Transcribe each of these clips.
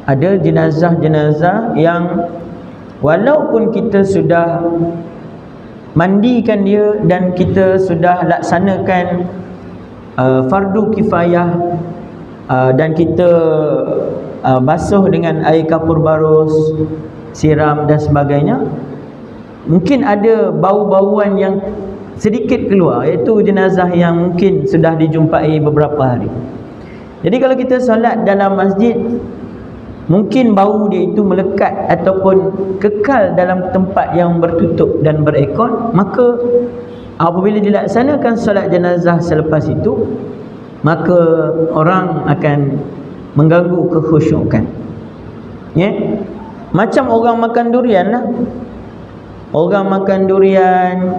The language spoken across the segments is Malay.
Ada jenazah-jenazah yang walaupun kita sudah mandikan dia dan kita sudah laksanakan fardu kifayah, dan kita basuh dengan air kapur barus, siram dan sebagainya, mungkin ada bau-bauan yang sedikit keluar, iaitu jenazah yang mungkin sudah dijumpai beberapa hari. Jadi kalau kita solat dalam masjid, mungkin bau dia itu melekat ataupun kekal dalam tempat yang bertutup dan berekon, maka apabila dilaksanakan solat jenazah selepas itu, maka orang akan mengganggu kekhusyukan. Macam orang makan durian lah. Orang makan durian,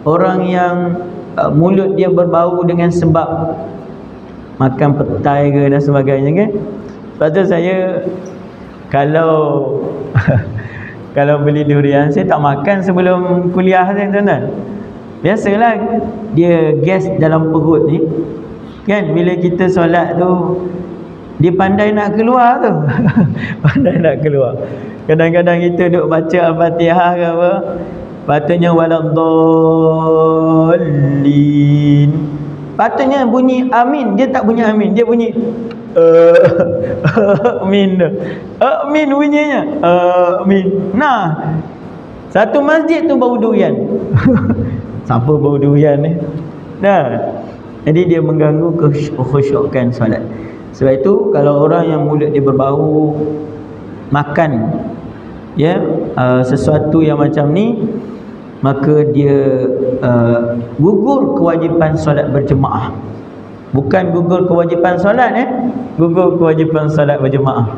orang yang mulut dia berbau dengan sebab makan petai ke dan sebagainya kan. Sebab tu saya kalau kalau beli durian, saya tak makan sebelum kuliah saya, tuan-tuan. Biasalah dia gas dalam perut ni kan, bila kita solat tu dia pandai nak keluar tu. Pandai nak keluar. Kadang-kadang kita duk baca Al-Fatihah ke apa, patutnya waladdallin, patutnya bunyi amin, dia tak bunyi amin, dia bunyi amin. Amin bunyinya. Amin. Nah, satu masjid tu bau durian. Siapa bau durian ni? Nah, jadi dia mengganggu kekhusyukan solat. Sebab itu kalau orang yang mulut dia berbau makan sesuatu yang macam ni, maka dia gugur kewajipan solat berjemaah. Bukan gugur kewajipan solat, gugur kewajipan solat berjemaah.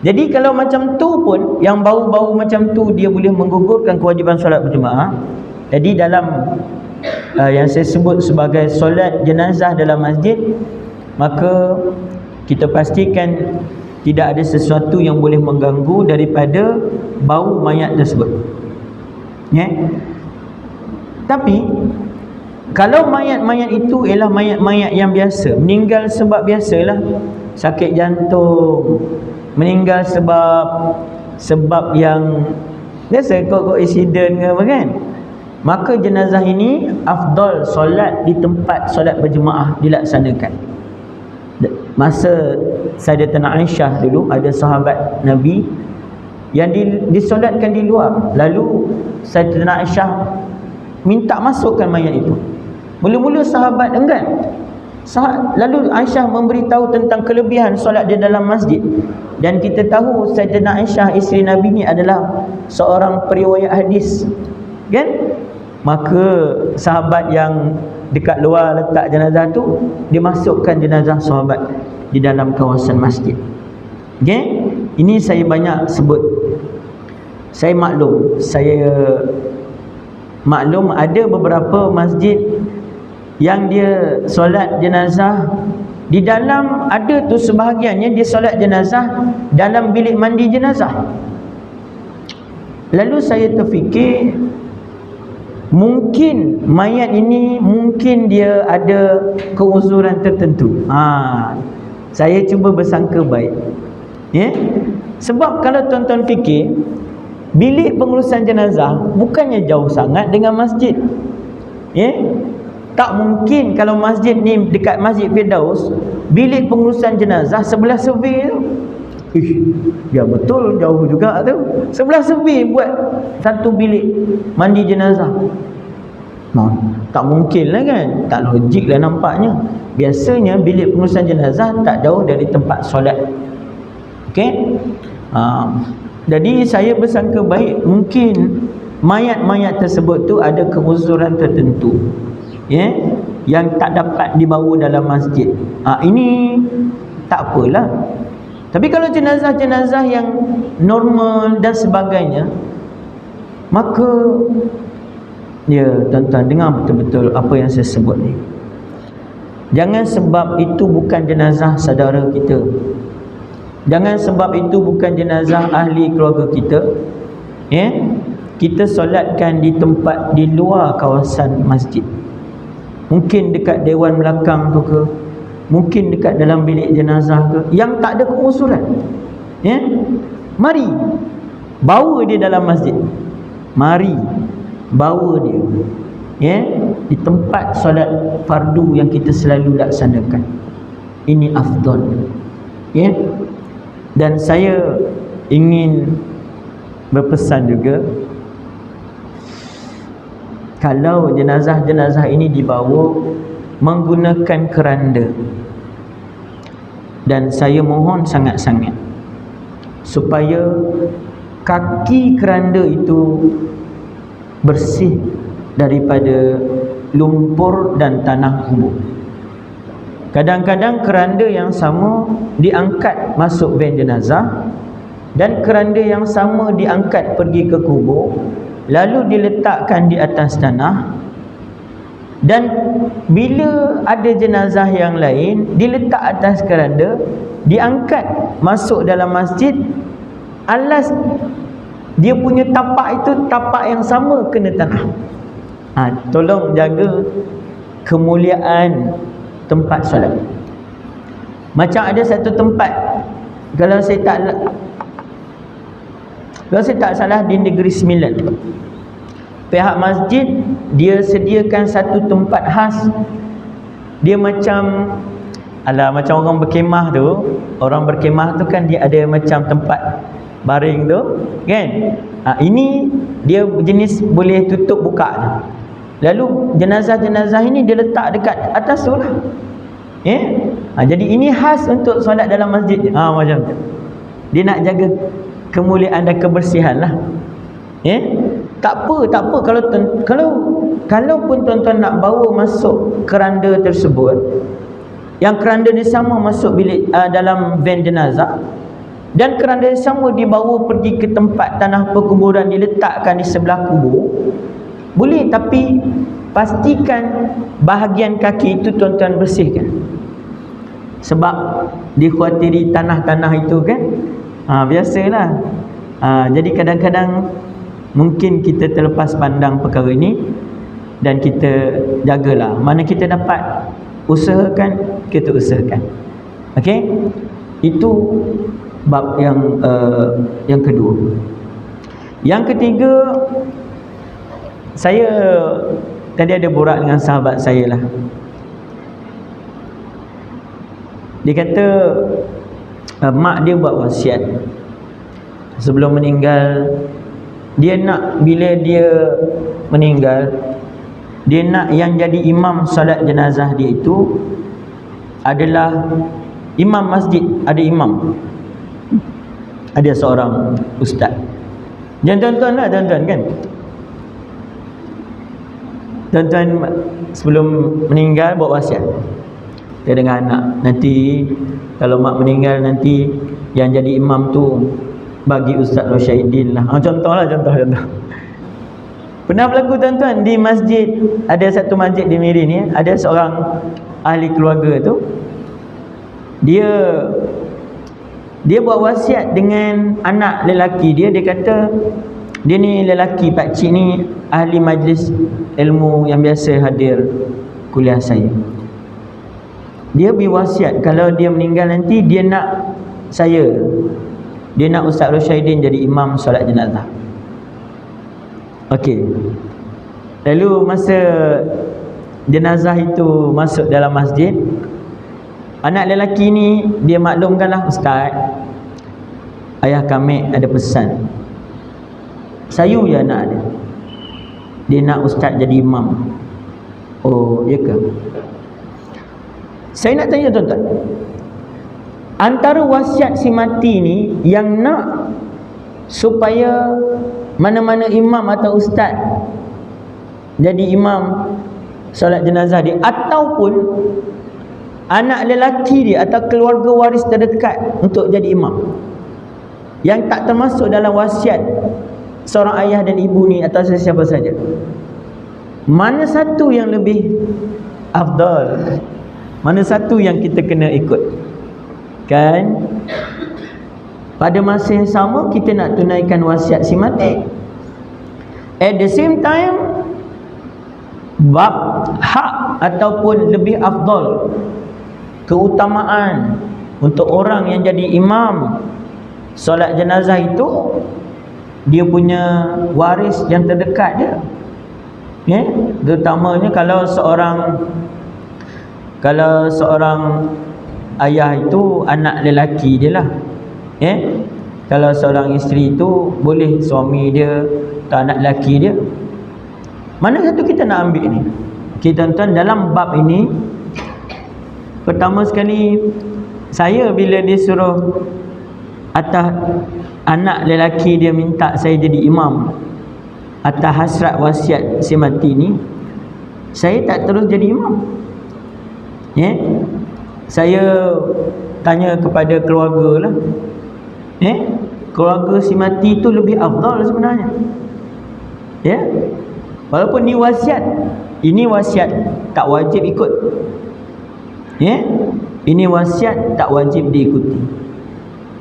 Jadi kalau macam tu pun, yang bau-bau macam tu dia boleh menggugurkan kewajipan solat berjemaah. Jadi dalam yang saya sebut sebagai solat jenazah dalam masjid, maka kita pastikan tidak ada sesuatu yang boleh mengganggu daripada bau mayat tersebut. Tapi kalau mayat-mayat itu ialah mayat-mayat yang biasa, meninggal sebab biasalah, sakit jantung, meninggal sebab yang biasa, kok insiden ke apa kan, maka jenazah ini afdal solat di tempat solat berjemaah dilaksanakan. Masa Sayyidatina Aisyah dulu, ada sahabat Nabi yang disolatkan di luar, lalu Sayyidatina Aisyah minta masukkan mayat itu. Mula-mula sahabat enggan. Lalu Aisyah memberitahu tentang kelebihan solat di dalam masjid. Dan kita tahu Sayyidatina Aisyah, isteri Nabi ni adalah seorang periwayat hadis, kan? Maka sahabat yang dekat luar letak jenazah tu, dia masukkan jenazah sahabat di dalam kawasan masjid. Okay? Ini saya banyak sebut. Saya maklum ada beberapa masjid yang dia solat jenazah di dalam, ada tu sebahagiannya dia solat jenazah dalam bilik mandi jenazah. Lalu saya terfikir, mungkin mayat ini mungkin dia ada keuzuran tertentu. Saya cuba bersangka baik. Sebab kalau tuan-tuan fikir, bilik pengurusan jenazah bukannya jauh sangat dengan masjid. Tak mungkin kalau masjid ni dekat Masjid Firdaus, bilik pengurusan jenazah sebelah survey tu. Ya betul, jauh juga tu. Sebelah survey buat satu bilik mandi jenazah. Tak mungkin lah kan, tak logik lah nampaknya. Biasanya bilik pengurusan jenazah tak jauh dari tempat solat. Okey. Jadi saya bersangka baik, mungkin mayat-mayat tersebut tu ada keuzuran tertentu, yang tak dapat dibawa dalam masjid. Ini tak apalah. Tapi kalau jenazah-jenazah yang normal dan sebagainya, maka tuan-tuan dengar betul-betul apa yang saya sebut ni. Jangan sebab itu bukan jenazah saudara kita, jangan sebab itu bukan jenazah ahli keluarga kita, kita solatkan di tempat di luar kawasan masjid. Mungkin dekat dewan belakang tu ke, mungkin dekat dalam bilik jenazah ke, yang tak ada keusulan, mari bawa dia dalam masjid, mari bawa dia di tempat solat fardu yang kita selalu laksanakan. Ini afdal. Dan saya ingin berpesan juga, kalau jenazah-jenazah ini dibawa menggunakan keranda, dan saya mohon sangat-sangat supaya kaki keranda itu bersih daripada lumpur dan tanah kubur. Kadang-kadang keranda yang sama diangkat masuk van jenazah, dan keranda yang sama diangkat pergi ke kubur, lalu diletakkan di atas tanah, dan bila ada jenazah yang lain diletak atas keranda, diangkat masuk dalam masjid, alas dia punya tapak itu tapak yang sama kena tanah. Tolong jaga kemuliaan tempat solat. Macam ada satu tempat, kalau saya tak salah, di Negeri Sembilan, pihak masjid dia sediakan satu tempat khas. Dia macam orang berkemah tu. Orang berkemah tu kan dia ada macam tempat baring tu kan. Ini dia jenis boleh tutup buka. Lalu jenazah-jenazah ini dia letak dekat atas tu lah. Jadi ini khas untuk solat dalam masjid. Macam tu. Dia nak jaga kemuliaan dan kebersihan lah. Tak apa kalau pun tuan-tuan nak bawa masuk keranda tersebut, yang keranda ni sama masuk bilik dalam van jenazah, dan keranda sama dibawa pergi ke tempat tanah perkuburan, diletakkan di sebelah kubur, boleh, tapi pastikan bahagian kaki itu tuan-tuan bersihkan, sebab dikhawatiri tanah-tanah itu kan. Biasalah. Jadi kadang-kadang mungkin kita terlepas pandang perkara ini, dan kita jagalah. Mana kita dapat usahakan, kita usahakan. Okey? Itu bab yang kedua. Yang ketiga, saya tadi ada borak dengan sahabat saya lah. Dia kata mak dia buat wasiat sebelum meninggal. Dia nak bila dia meninggal, dia nak yang jadi imam solat jenazah dia itu adalah imam masjid. Ada imam, ada seorang ustaz. Jangan tuan-tuan lah, tuan-tuan kan, tuan-tuan sebelum meninggal buat wasiat. Dia dengan anak, nanti kalau mak meninggal, nanti yang jadi imam tu bagi Ustaz Rosyidin lah. Contoh. Pernah berlaku tuan-tuan di masjid, ada satu masjid di Miri ni, ada seorang ahli keluarga tu, dia buat wasiat dengan anak lelaki dia. Dia kata, dia ni lelaki, pakcik ni ahli majlis ilmu yang biasa hadir kuliah saya. Dia berwasiat kalau dia meninggal nanti, dia nak Ustaz Rosyidin jadi imam solat jenazah. Okey. Lalu masa jenazah itu masuk dalam masjid, anak lelaki ni dia maklumkanlah, ustaz, ayah kami ada pesan. Sayu ya anak dia. Dia nak ustaz jadi imam. Oh, ya ke? Saya nak tanya tuan-tuan, antara wasiat si mati ni yang nak supaya mana-mana imam atau ustaz jadi imam solat jenazah dia, ataupun anak lelaki dia atau keluarga waris terdekat untuk jadi imam, yang tak termasuk dalam wasiat seorang ayah dan ibu ni atau sesiapa saja, mana satu yang lebih afdal? Mana satu yang kita kena ikut? Kan? Pada masa yang sama kita nak tunaikan wasiat si mati. At the same time, bab hak ataupun lebih afdal keutamaan untuk orang yang jadi imam solat jenazah itu, dia punya waris yang terdekat dia. Terutamanya kalau seorang ayah itu anak lelaki dia lah. Kalau seorang isteri itu boleh suami dia atau anak lelaki dia. Mana satu kita nak ambil ni? Okay, tuan-tuan, dalam bab ini pertama sekali, saya bila dia suruh atas anak lelaki dia minta saya jadi imam atas hasrat wasiat si mati ni, saya tak terus jadi imam. Saya tanya kepada keluarga lah. Keluarga si mati tu lebih afdal sebenarnya. Walaupun ni wasiat, ini wasiat tak wajib ikut. Ini wasiat tak wajib diikuti.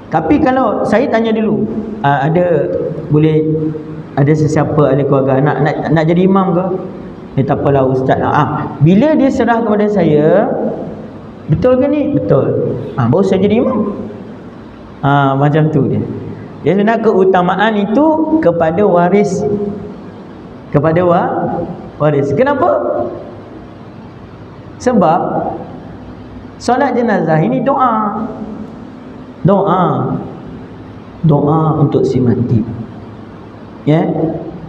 Tapi kalau saya tanya dulu, ada sesiapa ahli keluarga nak jadi imam ke? Tak apalah ustaz. Bila dia serah kepada saya, betul ke ni? Betul. Baru saya jadi imam. Macam tu dia. Dia sebenarnya keutamaan itu kepada waris. Kepada waris. Kenapa? Sebab solat jenazah ini doa. Doa untuk si mati.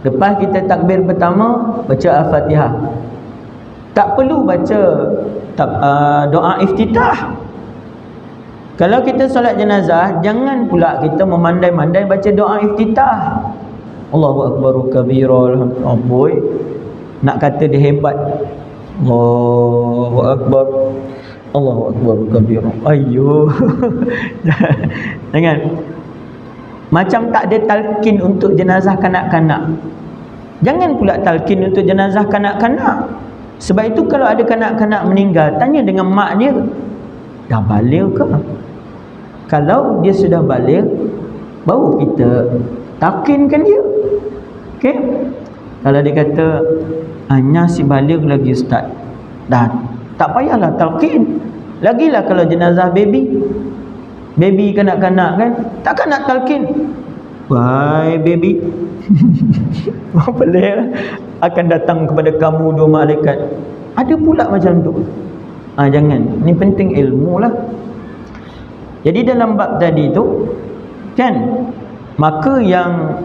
Lepas kita takbir pertama, baca Al-Fatihah. Tak perlu baca doa iftitah. Kalau kita solat jenazah, jangan pula kita memandai-mandai baca doa iftitah. Allahu Akbar kabira, boy, nak kata dia hebat. Allahu Akbar, Allahu Akbar kabira. Ayuh. Jangan. Macam tak ada talqin untuk jenazah kanak-kanak. Jangan pula talqin untuk jenazah kanak-kanak. Sebab itu kalau ada kanak-kanak meninggal, tanya dengan mak dia, dah balik ke? Kalau dia sudah balik, baru kita talqinkan dia. Okey? Kalau dia kata hanya si balik lagi ustaz, dah tak payahlah talqin. Lagilah kalau jenazah baby kanak-kanak kan, takkan nak talqin. Wahai baby, boleh akan datang kepada kamu dua malaikat. Ada pula macam tu. Jangan. Ni penting ilmu lah. Jadi dalam bab tadi tu kan, maka yang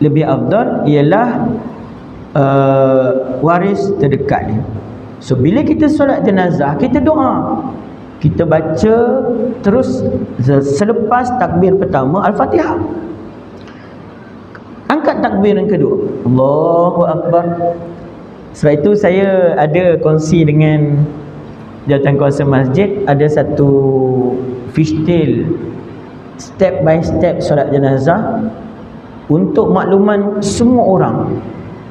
lebih afdal ialah waris terdekat dia. So bila kita solat jenazah, kita doa. Kita baca terus selepas takbir pertama Al-Fatihah. Angkat takbir yang kedua, Allahu Akbar. Sebab itu saya ada kongsi dengan jawatankuasa masjid, ada satu fish tale step by step solat jenazah untuk makluman semua orang.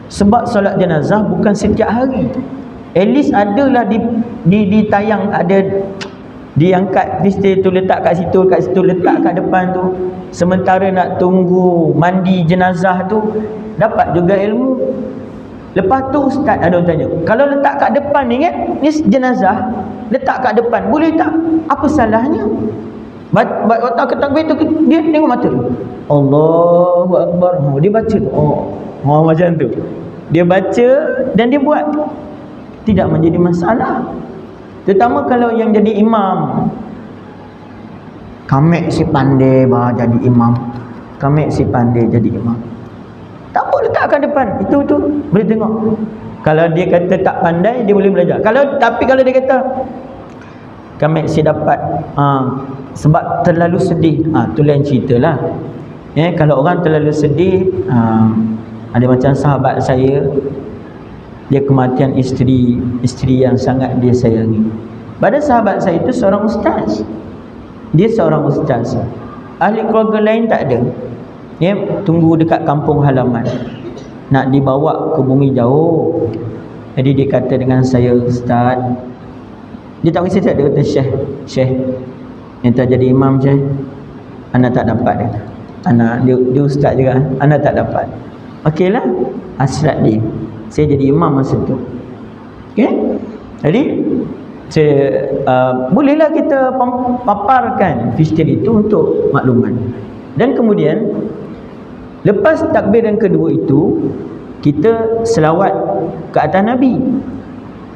Sebab solat jenazah bukan setiap hari. At least adalah di tayang, ada diangkat pistol tu, letak kat situ, letak kat depan tu. Sementara nak tunggu mandi jenazah tu, dapat juga ilmu. Lepas tu ustaz ada orang tanya, kalau letak kat depan ni kan, ni jenazah, letak kat depan, boleh tak? Apa salahnya? Waktu takbir tu, dia tengok mata tu, Allahu Akbar. Dia baca tu. Macam tu. Dia baca dan dia buat. Tidak menjadi masalah. Terutama kalau yang jadi imam, kamek si pandai jadi imam, kamek si pandai jadi imam, tak boleh letakkan depan. Itu boleh tengok. Kalau dia kata tak pandai, dia boleh belajar. Tapi kalau dia kata kamek si dapat sebab terlalu sedih, tu lain ceritalah. Kalau orang terlalu sedih, ada macam sahabat saya, dia kematian isteri yang sangat dia sayangi. Pada sahabat saya itu seorang ustaz. Dia seorang ustaz. Ahli keluarga lain tak ada. Tunggu dekat kampung halaman, nak dibawa ke bumi jauh. Jadi dia kata dengan saya, ustaz, dia tak kisah tak, dia kata, Syekh yang tak jadi imam, Syekh, anak tak dapat. Dia ustaz juga, anak tak dapat. Okeylah, hasrat dia, saya jadi imam masa tu. Okey? Jadi bolehlah kita paparkan fistil itu untuk makluman. Dan kemudian lepas takbir yang kedua itu, kita selawat ke atas Nabi.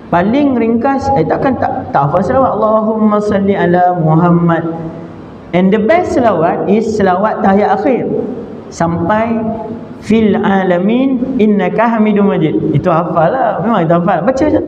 Paling ringkas, takkan tak hafal selawat Allahumma salli ala Muhammad. And the best selawat is selawat tahiyat akhir sampai fil alamin innaka hamidum majid. Itu hafal lah, memang kita hafal. Baca je.